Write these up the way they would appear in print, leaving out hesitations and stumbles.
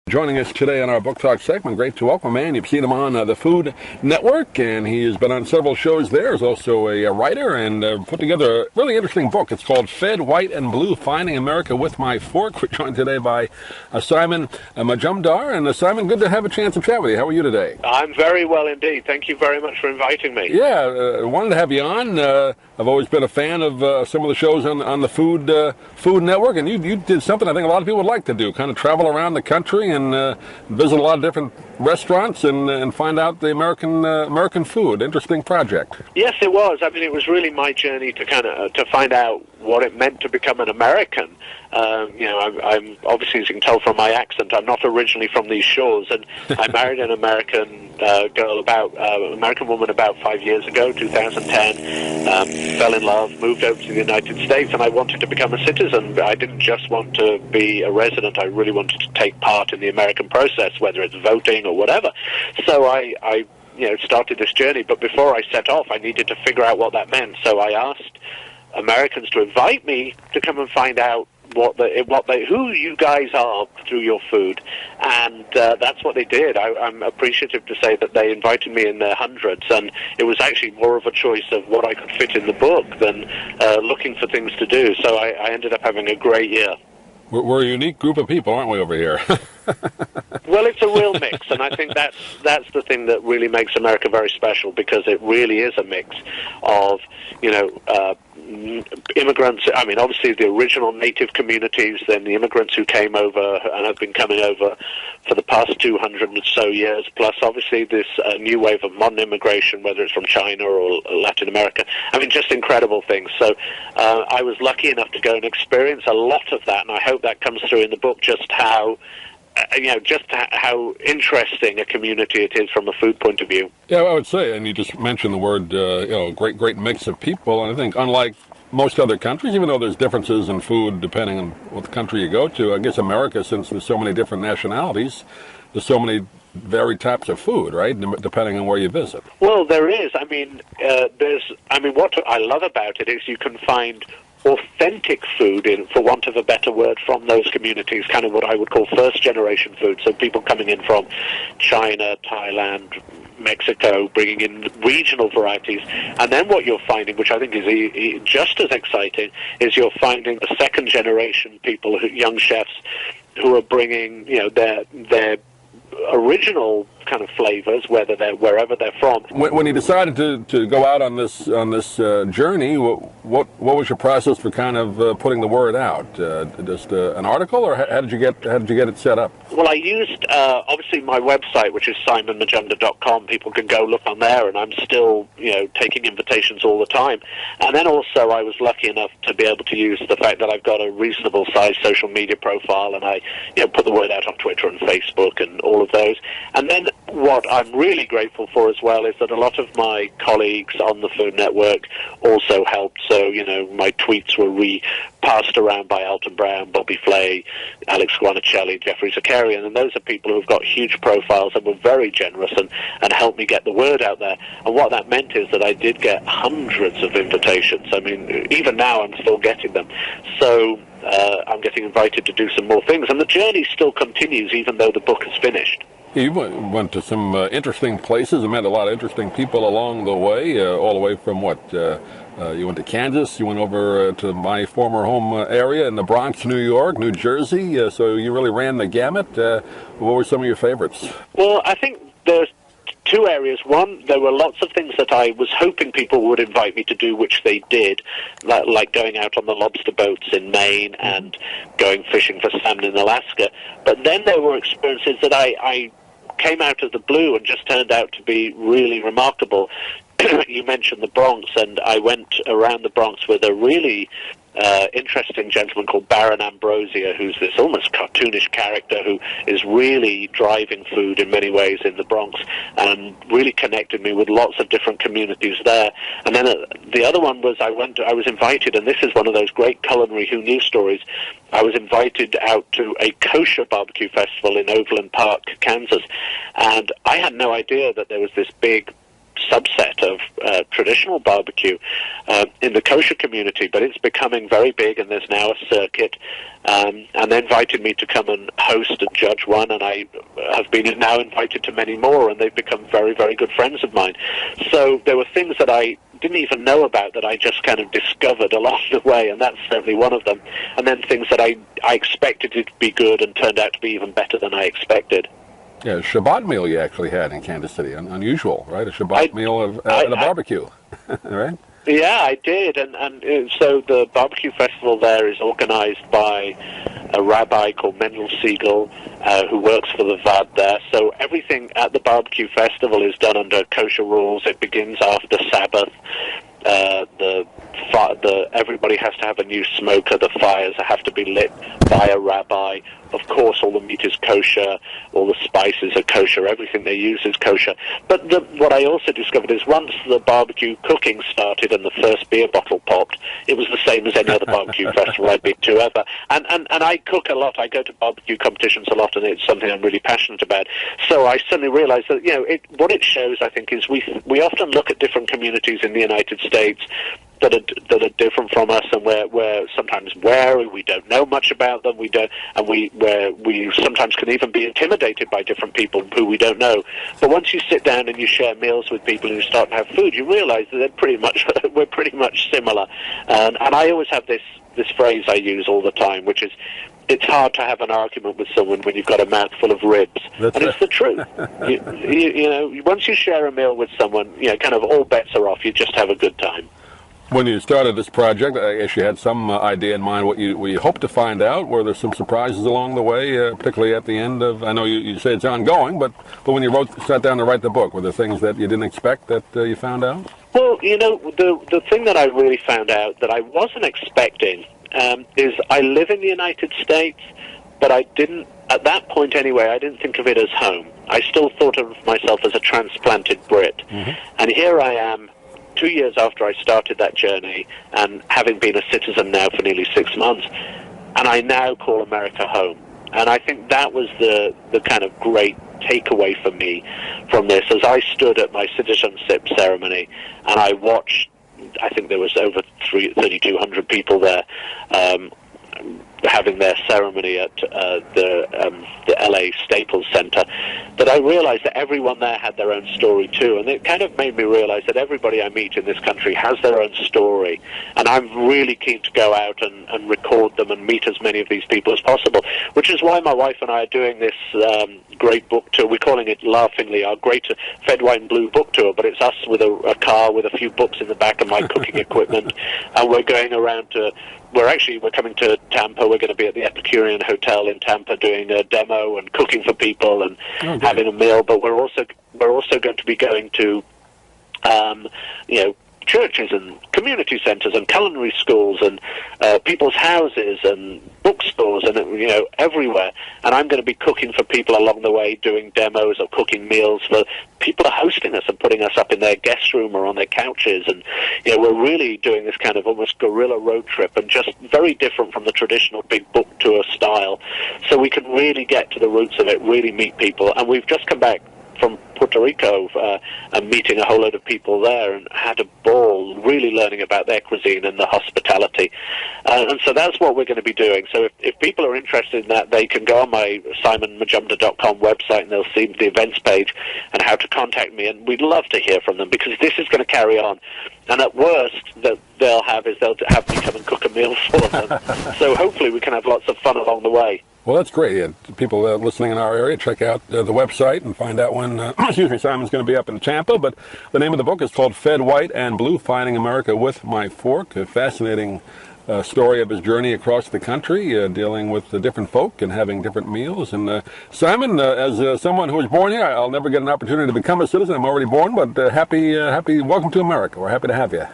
Joining us today on our Book Talk segment, great to welcome, man. You've seen him on the Food Network, and he has been on several shows there. He's also a writer and put together a really interesting book. It's called Fed, White, and Blue, Finding America with My Fork. We're joined today by Simon Majumdar. And Simon, good to have a chance to chat with you. How are you today? I'm very well indeed. Thank you very much for inviting me. Yeah, wanted to have you on. I've always been a fan of some of the shows on the Food Network, and you did something I think a lot of people would like to do, kind of travel around the country and visit a lot of different restaurants and find out the American food. Interesting project. Yes, it was. I mean, it was really my journey to to find out what it meant to become an American. I'm obviously, as you can tell from my accent, I'm not originally from these shores, and I married an American American woman about 5 years ago, 2010. Fell in love, moved over to the United States, and I wanted to become a citizen. I didn't just want to be a resident. I really wanted to take part in the American process, whether it's voting or whatever. So I started this journey. But before I set off, I needed to figure out what that meant. So I asked Americans to invite me to come and find out who you guys are through your food, and that's what they did. I'm appreciative to say that they invited me in their hundreds, and it was actually more of a choice of what I could fit in the book than looking for things to do. So I ended up having a great year. We're a unique group of people, aren't we, over here? Well, it's a real mix, and I think that's the thing that really makes America very special, because it really is a mix of, immigrants. I mean, obviously the original native communities, then the immigrants who came over and have been coming over for the past 200 or so years, plus obviously this new wave of modern immigration, whether it's from China or Latin America. I mean, just incredible things. So I was lucky enough to go and experience a lot of that, and I hope that comes through in the book, just how interesting a community it is from a food point of view. Yeah, I would say, and you just mentioned the word, great mix of people, and I think unlike most other countries, even though there's differences in food depending on what country you go to, I guess America, since there's so many different nationalities, there's so many varied types of food, right, depending on where you visit. Well, there is. I mean, what I love about it is you can find authentic food, for want of a better word, from those communities, kind of what I would call first-generation food. So people coming in from China, Thailand, Mexico, bringing in regional varieties. And then what you're finding, which I think is just as exciting, is you're finding the second-generation people, young chefs, who are bringing their original kind of flavors, wherever they're from. When you decided to go out on this journey, what was your process for kind of putting the word out? Just an article, or how did you get it set up? Well, I used obviously my website, which is simonmajumdar.com. People can go look on there, and I'm still taking invitations all the time. And then also I was lucky enough to be able to use the fact that I've got a reasonable sized social media profile, and I put the word out on Twitter and Facebook and all of those. And then what I'm really grateful for as well is that a lot of my colleagues on the Food Network also helped. So, my tweets were passed around by Alton Brown, Bobby Flay, Alex Guarnacelli, Jeffrey Zakarian, and those are people who've got huge profiles and were very generous and helped me get the word out there. And what that meant is that I did get hundreds of invitations. I mean, even now I'm still getting them. So I'm getting invited to do some more things, and the journey still continues even though the book is finished. You went to some interesting places and met a lot of interesting people along the way, all the way from you went to Kansas, you went over to my former home area in the Bronx, New York, New Jersey, so you really ran the gamut. What were some of your favorites? Well, I think there's two areas. One, there were lots of things that I was hoping people would invite me to do, which they did, like going out on the lobster boats in Maine and going fishing for salmon in Alaska. But then there were experiences that I came out of the blue and just turned out to be really remarkable. You mentioned the Bronx, and I went around the Bronx with a really interesting gentleman called Baron Ambrosia, who's this almost cartoonish character who is really driving food in many ways in the Bronx, and really connected me with lots of different communities there. And then the other one was I was invited, and this is one of those great culinary who knew stories. I was invited out to a kosher barbecue festival in Overland Park, Kansas, and I had no idea that there was this big subset of traditional barbecue in the kosher community, but it's becoming very big, and there's now a circuit. And they invited me to come and host and judge one, and I have been now invited to many more, and they've become very, very good friends of mine. So there were things that I didn't even know about that I just kind of discovered along the way, and that's certainly one of them. And then things that I expected to be good and turned out to be even better than I expected. Yeah, a Shabbat meal you actually had in Kansas City. Unusual, right? A Shabbat meal at a barbecue, right? Yeah, I did, and so the barbecue festival there is organized by a rabbi called Mendel Siegel, who works for the VAD there. So everything at the barbecue festival is done under kosher rules. It begins after Sabbath. Everybody has to have a new smoker. The fires have to be lit by a rabbi. Of course, all the meat is kosher. All the spices are kosher. Everything they use is kosher. But what I also discovered is once the barbecue cooking started and the first beer bottle popped, it was the same as any other barbecue festival I've been to ever. And I cook a lot. I go to barbecue competitions a lot, and it's something I'm really passionate about. So I suddenly realized that, what it shows, I think, is we often look at different communities in the United States that are different from us, and where sometimes we don't know much about them, where we sometimes can even be intimidated by different people who we don't know. But once you sit down and you share meals with people and you start to have food, you realize that we're pretty much similar. And I always have this phrase I use all the time, which is, it's hard to have an argument with someone when you've got a mouthful of ribs. It's the truth. Once you share a meal with someone, kind of all bets are off. You just have a good time. When you started this project, I guess you had some idea in mind what you hoped to find out. Were there some surprises along the way, particularly at the end of, I know you say it's ongoing, but when you sat down to write the book, were there things that you didn't expect that you found out? Well, the thing that I really found out that I wasn't expecting is I live in the United States, but I didn't, at that point anyway, I didn't think of it as home. I still thought of myself as a transplanted Brit. Mm-hmm. And here I am, 2 years after I started that journey, and having been a citizen now for nearly 6 months, and I now call America home. And I think that was the kind of great takeaway for me from this, as I stood at my citizenship ceremony, and I watched, I think there was over 3,200 people there, having their ceremony at the LA Staples Center, that I realized that everyone there had their own story too, and it kind of made me realize that everybody I meet in this country has their own story, and I'm really keen to go out and record them and meet as many of these people as possible, which is why my wife and I are doing this great book tour. We're calling it laughingly our Great Fed White and Blue book tour, but it's us with a car with a few books in the back and my cooking equipment, and we're going around to we're coming to Tampa. We're going to be at the Epicurean Hotel in Tampa doing a demo and cooking for people and having a meal. But we're also going to be going to, churches and community centers and culinary schools and people's houses and bookstores and everywhere. And I'm going to be cooking for people along the way, doing demos or cooking meals for people are hosting us and putting us up in their guest room or on their couches. And we're really doing this kind of almost guerrilla road trip, and just very different from the traditional big book tour style. So we can really get to the roots of it, really meet people. And we've just come back from Puerto Rico and meeting a whole load of people there, and had a ball really learning about their cuisine and the hospitality. And so that's what we're going to be doing. So if people are interested in that, they can go on my SimonMajumdar.com website and they'll see the events page and how to contact me. And we'd love to hear from them, because this is going to carry on. And at worst, that they'll have me come and cook a meal for them. So hopefully we can have lots of fun along the way. Well, that's great. Yeah, people listening in our area, check out the website and find out when Simon's going to be up in Tampa. But the name of the book is called Fed White and Blue, Finding America with My Fork. A fascinating story of his journey across the country, dealing with the different folk and having different meals. And Simon, as someone who was born here, I'll never get an opportunity to become a citizen. I'm already born, but happy welcome to America. We're happy to have you.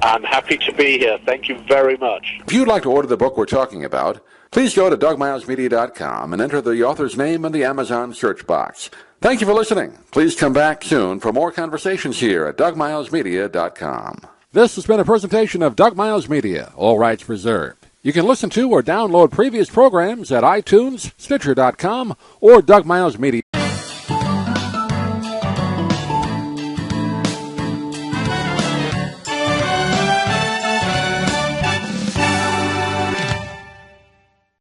I'm happy to be here. Thank you very much. If you'd like to order the book we're talking about, please go to DougMilesMedia.com and enter the author's name in the Amazon search box. Thank you for listening. Please come back soon for more conversations here at DougMilesMedia.com. This has been a presentation of Doug Miles Media, all rights reserved. You can listen to or download previous programs at iTunes, Stitcher.com, or DougMilesMedia.